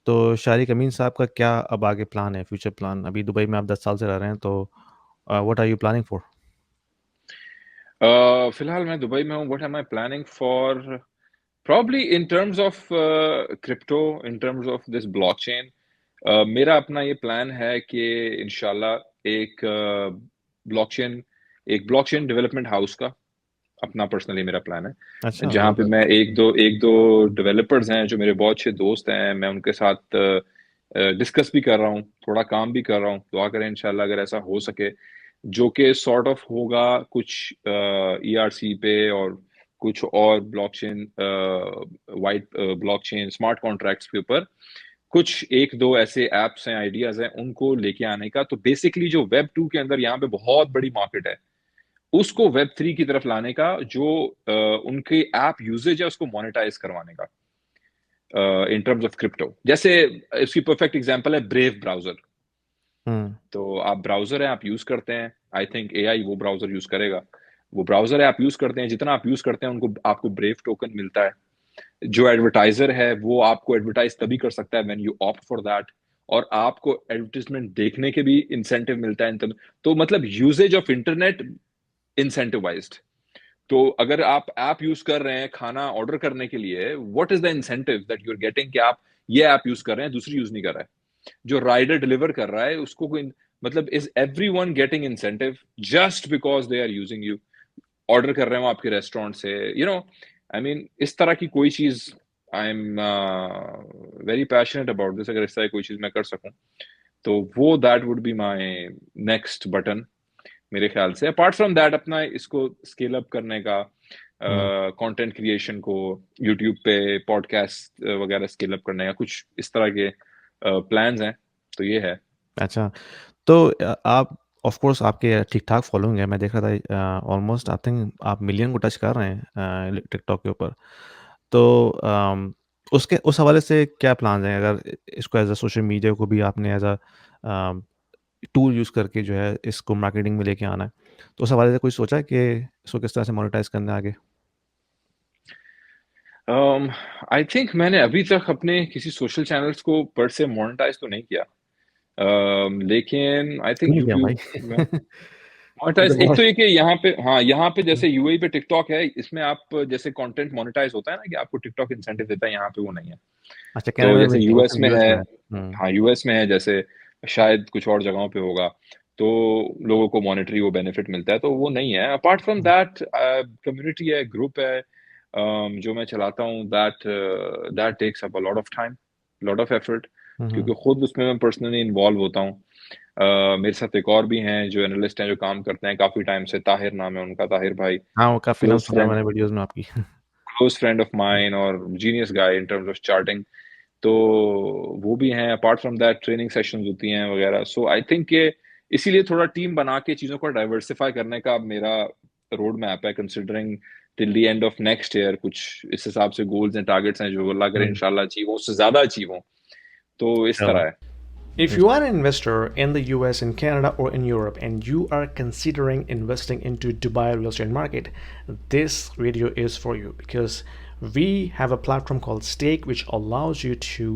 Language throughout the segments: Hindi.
तो शारिक अमीन साहब का क्या अब आगे प्लान है, फ्यूचर प्लान? अभी दुबई में आप 10 साल से रह रहे हैं, तो what are you planning for? फिलहाल मैं दुबई में हूँ. What am I planning for? Probably in terms of crypto, in terms of this blockchain, मेरा अपना ये प्लान है कि इंशाल्लाह एक ब्लॉकचेन डेवलपमेंट हाउस का अपना पर्सनली मेरा प्लान है, अच्छा, जहाँ वेरी पे गुड। मैं एक दो डेवलपर्स हैं जो मेरे बहुत अच्छे दोस्त हैं. मैं उनके साथ डिस्कस भी कर रहा हूँ, थोड़ा काम भी कर रहा हूँ. दुआ करें इंशाल्लाह अगर ऐसा हो सके, जो कि सॉर्ट ऑफ होगा कुछ ईआरसी पे और कुछ और blockchain, white blockchain smart contracts के ऊपर कुछ एक दो ऐसे एप्स हैं, आइडियाज हैं, उनको लेके आने का. तो बेसिकली जो वेब 2 के अंदर यहाँ पे बहुत बड़ी मार्केट है, उसको वेब 3 की तरफ लाने का, जो उनके ऐप यूजेज है उसको मोनेटाइज करवाने का इन टर्म्स ऑफ क्रिप्टो. जैसे इसकी परफेक्ट एग्जांपल है ब्रेव ब्राउजर. हुँ, तो आप ब्राउजर है, आप यूज करते हैं, आई थिंक एआई वो ब्राउजर यूज करेगा. वो ब्राउजर है, आप यूज करते हैं, जितना आप यूज करते हैं उनको आपको ब्रेव टोकन मिलता है. जो एडवर्टाइजर है वो आपको एडवर्टाइज तभी कर सकता है when you opt for that, और आपको एडवर्टाइजमेंट देखने के भी इंसेंटिव मिलता है. तो मतलब यूजेज ऑफ इंटरनेट इंसेंटिवाइज्ड. तो अगर आप ऐप यूज कर रहे हैं खाना ऑर्डर करने के लिए, what is the incentive that you are getting कि आप ये ऐप यूज कर रहे हैं, दूसरी यूज नहीं कर रहा है. जो राइडर डिलीवर कर रहा है उसको कोई मतलब, is everyone getting incentive just because they are using you? Order कर रहे हो आपके रेस्टोरेंट से, आई मीन इस तरह की कोई चीज. I am very passionate about this. अगर इस तरह की कोई चीज मैं कर सकूं, तो वो that would be my next button मेरे ख्याल से. अपार्ट फ्रॉम दैट, अपना इसको स्केल अप करने का, हुँ। कंटेंट क्रिएशन को यूट्यूब पे, पॉडकास्ट वगैरह स्केल अप करने का, कुछ इस तरह के प्लान्स हैं. तो ये है. अच्छा, तो आप ऑफ़ कोर्स आपके ठीक-ठाक फॉलोइंग है, मैं देख रहा था ऑलमोस्ट आई थिंक आप मिलियन को टच कर रहे हैं टिकटॉक के ऊपर। तो उसके उस हवाले से क्या प्लान्स हैं? अगर इसको एज़ अ सोशल मीडिया को भी आपने as a a, tool use करके जो है इसको मार्केटिंग में लेके आना है, तो उस हवाले से कुछ सोचा है कि इसको किस तरह से मोनेटाइज़ करना है आगे? आई थिंक मैंने अभी तक अपने किसी सोशल चैनल्स को पर से मोनेटाइज तो नहीं किया. लेकिन आई क्यों थिंक नहीं किया भाई? यूट्यूब में ये मोनेटाइज, तो एक बहुत तो ये कि यहाँ पे, हाँ यहाँ पे जैसे यूएई पे टिकटॉक है, इसमें आप जैसे कंटेंट मोनेटाइज होता है ना कि आपको टिकटॉक इंसेंटिव देता है, यहाँ पे वो नहीं है. अच्छा, तो कनाडा में जैसे नहीं है, वो यूएस सिर्फ़ में यूएस है, में है। हुँ, हाँ यूएस में है, जैसे शायद कुछ और जगहों पे होगा, तो लोगों को मॉनेटरी वो बेनिफिट मिलता है, तो वो नहीं है. Apart from um, that, community है, ग्रुप है, जो मैं चलाता हूँ, that that takes up a lot of time, lot of effort, um, um. क्योंकि खुद उसमें मैं पर्सनली इन्वॉल्व होता हूँ. मेरे साथ एक और भी हैं जो एनालिस्ट हैं, जो काम करते हैं काफी टाइम से. ताहिर नाम है उनका, ताहिर भाई. हाँ, वो काफ़ी नाम क्लोज सुना है फ्रेंड, मैंने वीडियोज़ में आपकी। क्लोज फ्रेंड ऑफ माइन, और genius guy in terms of charting. तो वो भी हैं. Apart from that training sessions होती हैं वगैरह. सो आई थिंक के इसीलिए थोड़ा टीम बना के चीज़ों को डाइवर्सिफाई करने का मेरा रोड मैप है, considering till the end of next year. कुछ इस हिसाब से गोल्स एंड टारगेट्स हैं जो अल्लाह करे हुँ, इंशाल्लाह अचीव हो, उससे ज़्यादा अचीव हो. तो इस इंशाल्लाह, तरह है. If you Insha are an investor in the US, in Canada, or in Europe, and you are considering investing into Dubai real estate market, this video is for you because we have a platform called Stake, which allows you to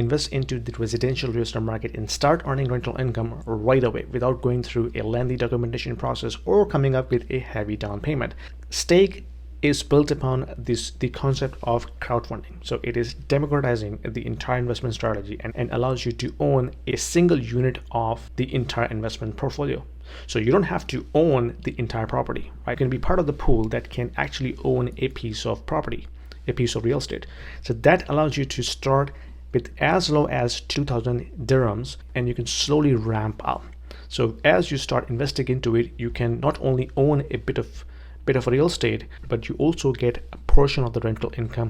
invest into the residential real estate market and start earning rental income right away without going through a lengthy documentation process or coming up with a heavy down payment. Stake is built upon the concept of crowdfunding. So it is democratizing the entire investment strategy and allows you to own a single unit of the entire investment portfolio. So you don't have to own the entire property, right? You can be part of the pool that can actually own a piece of property, a piece of real estate. So that allows you to start with as low as 2,000 dirhams and you can slowly ramp up. So as you start investing into it, you can not only own a bit of real estate, but you also get a portion of the rental income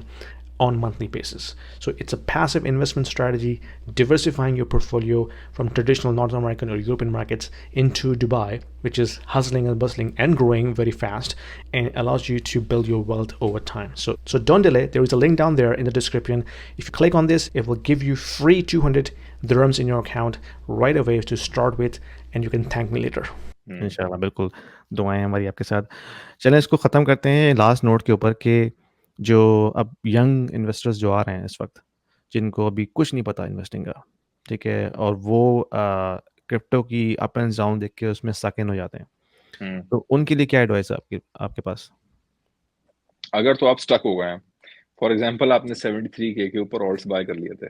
on monthly basis. So it's a passive investment strategy, diversifying your portfolio from traditional North American or European markets into Dubai, which is hustling and bustling and growing very fast and allows you to build your wealth over time. So don't delay. There is a link down there in the description. If you click on this, it will give you free 200 dirhams in your account right away to start with, and you can thank me later. इंशाल्लाह, बिल्कुल, दुआएँ हैं हमारी आपके साथ। चलें इसको ख़त्म करते हैं लास्ट नोट के ऊपर कि जो अब यंग इन्वेस्टर्स जो आ रहे हैं इस वक़्त, जिनको अभी कुछ नहीं पता इन्वेस्टिंग का, ठीक है? और वो क्रिप्टो की अप एंड डाउन देख के उसमें सक इन हो जाते हैं। हम्म। तो उनके लिए क्या एडवाइस है आपके आपके पास? अगर तो आप स्टक हो गए हैं, फॉर एग्जाम्पल आपने 73K के ऊपर ऑल्ट्स बाय कर लिए थे,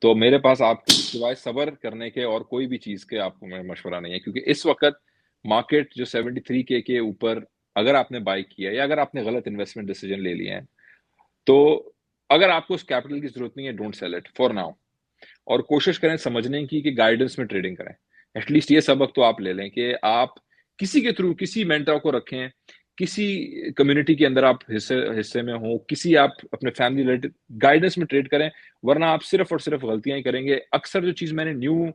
तो मेरे पास आपके सिवाय सबर करने के और कोई भी चीज के आपको मैं मशवरा नहीं है, क्योंकि इस वक्त मार्केट जो 73K के ऊपर अगर आपने बाय किया या अगर आपने गलत इन्वेस्टमेंट डिसीजन ले लिए हैं, तो अगर आपको उस कैपिटल की जरूरत नहीं है, don't sell it for now. और कोशिश करें समझने की कि गाइडेंस में ट्रेडिंग करें। एटलीस्ट ये सबक तो आप ले लें कि आप किसी के थ्रू किसी मेंटर को रखें, किसी कम्युनिटी के अंदर आप हिस्से हिस्से में हो, किसी आप अपने फैमिली रिलेटेड गाइडेंस में ट्रेड करें, वरना आप सिर्फ और सिर्फ गलतियां ही करेंगे। अक्सर जो चीज मैंने न्यू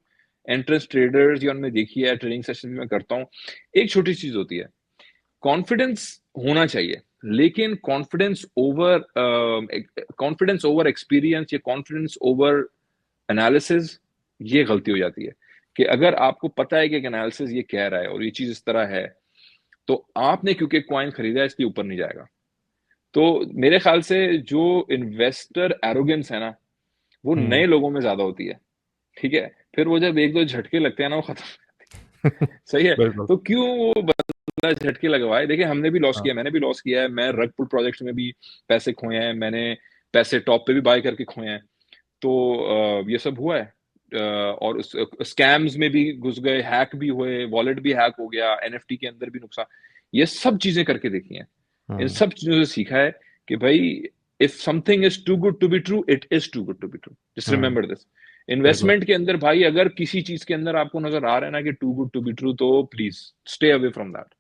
एंट्रेंस ट्रेडर्स या उनमें देखी है, ट्रेडिंग सेशन में करता हूँ, एक छोटी चीज होती है, कॉन्फिडेंस होना चाहिए, लेकिन कॉन्फिडेंस ओवर एक्सपीरियंस या कॉन्फिडेंस ओवर एनालिसिस, ये गलती हो जाती है। कि अगर आपको पता है कि एक एनालिसिस ये कह रहा है और ये चीज इस तरह है, तो आपने क्योंकि कॉइन खरीदा है इसलिए ऊपर नहीं जाएगा। तो मेरे ख्याल से जो इन्वेस्टर एरोगेंस है ना, वो हुँ। नए लोगों में ज्यादा होती है। ठीक है, फिर वो जब एक दो झटके लगते हैं ना, वो खत्म। सही है। बिल्कुल। तो क्यों वो बंदा झटके लगवाए? देखिए हमने भी लॉस हाँ। किया, मैंने भी लॉस किया है, मैं रग पुल प्रोजेक्ट में भी पैसे खोए हैं, मैंने पैसे टॉप पे भी बाय करके खोए हैं। तो ये सब हुआ है। और स्कैम्स में भी घुस गए, हैक भी हुए, वॉलेट भी हैक हो गया, एनएफटी के अंदर भी नुकसान, ये सब चीजें करके देखी हैं। इन हुँ। सब चीजों से सीखा है कि भाई, if something is too good to be true, it is too good to be true, just hmm. Remember this. बिल्कुल। इन्वेस्टमेंट के अंदर भाई, अगर किसी चीज के अंदर आपको नजर आ रहा है ना कि too good to be true, तो please stay away from that.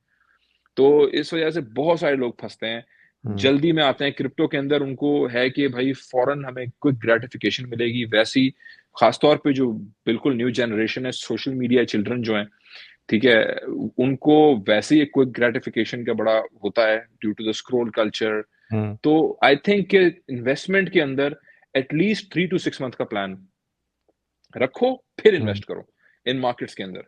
तो इस वजह से बहुत सारे लोग फंसते हैं, हुँ। जल्दी में आते हैं क्रिप्टो के अंदर, उनको है कि भाई फौरन हमें क्विक ग्रेटिफिकेशन मिलेगी। वैसी खासतौर पे जो बिल्कुल न्यू जनरेशन है, सोशल मीडिया चिल्ड्रन जो हैं, ठीक है, उनको वैसे ही एक क्विक ग्रेटिफिकेशन का बड़ा होता है due to the scroll culture. Um. तो आई थिंक कि इन्वेस्टमेंट के अंदर एटलीस्ट 3 to 6 मंथ का प्लान रखो, फिर हुँ। इन्वेस्ट करो इन मार्केट्स के अंदर।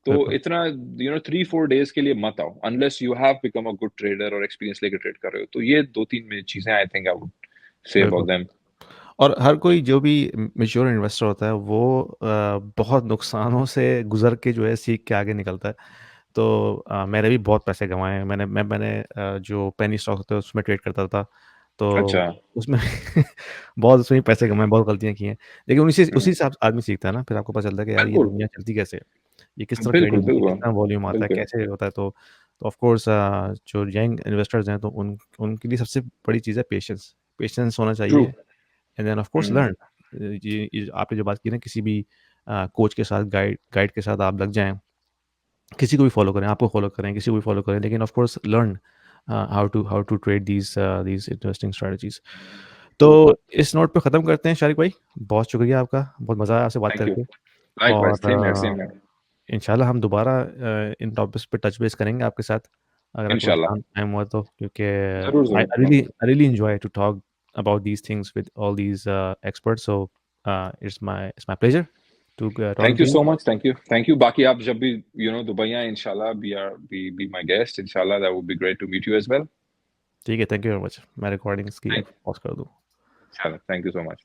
तो बिल्कुल। इतना 3-4 डेज के लिए मत आओ, unless you have become a good trader और एक्सपीरियंस लेके ट्रेड कर रहे हो। तो ये 2-3 चीजें I think I would say बिल्कुल। About them. और हर कोई जो भी मैच्योर इन्वेस्टर होता है वो बहुत नुकसानों से गुज़र के जो है सीख के आगे निकलता है। तो मैंने भी बहुत पैसे कमाए हैं। मैंने जो पेनी स्टॉक्स होते हैं उसमें ट्रेड करता था। तो अच्छा। उसमें बहुत उसमें पैसे कमाए, बहुत गलतियाँ की हैं। लेकिन उसी उसी हम्म, हिसाब से आदमी सीखता है ना, फिर आपको पता चलता है कि यार ये बिल्कुल दुनिया चलती कैसे है? ये किस तरह बिल्कुल ट्रेडिंग होती है, किस बिल्कुल तरह वॉल्यूम आता है, बिल्कुल। कैसे होता है? तो ऑफ कोर्स जो यंग इन्वेस्टर्स हैं तो उनके लिए सबसे बड़ी चीज़ है पेशेंस। पेशेंस होना ट्रू। चाहिए and then of course hmm. Learn. ये आपने जो बात की ना, किसी भी कोच के साथ, गाइड के साथ आप लग जाएँ, किसी को भी फॉलो करें, आपको फॉलो करें, किसी को भी फॉलो करें, लेकिन of course learn how to trade these interesting strategies. तो ट्रू। इस नोट पे ख़त्म करते हैं शारिक भाई। बहुत शुक्रिया आपका, बहुत मज़ा आया आपसे बात थैंक यू। करके। लाइकवाइज, और सेम है सेम है। इंशाल्लाह हम दोबारा इन टॉपिक्स पे टच बेस करेंगे आपके साथ, अगर आपके पास इंशाल्लाह। टाइम हुआ तो, क्योंकि जरूर आई जरूर जरूर। I really enjoy to talk about these things with all these experts. So it's my pleasure to talking thank to you you. So much, thank you. बाकी आप जब भी दुबई आए, इंशाल्लाह बी माय गेस्ट, इंशाल्लाह that would be great to meet you as well. ठीक है, थैंक यू वेरी मच। मैं रिकॉर्डिंग्स की अब पॉज़ कर दूँ। चलो, थैंक यू सो मच।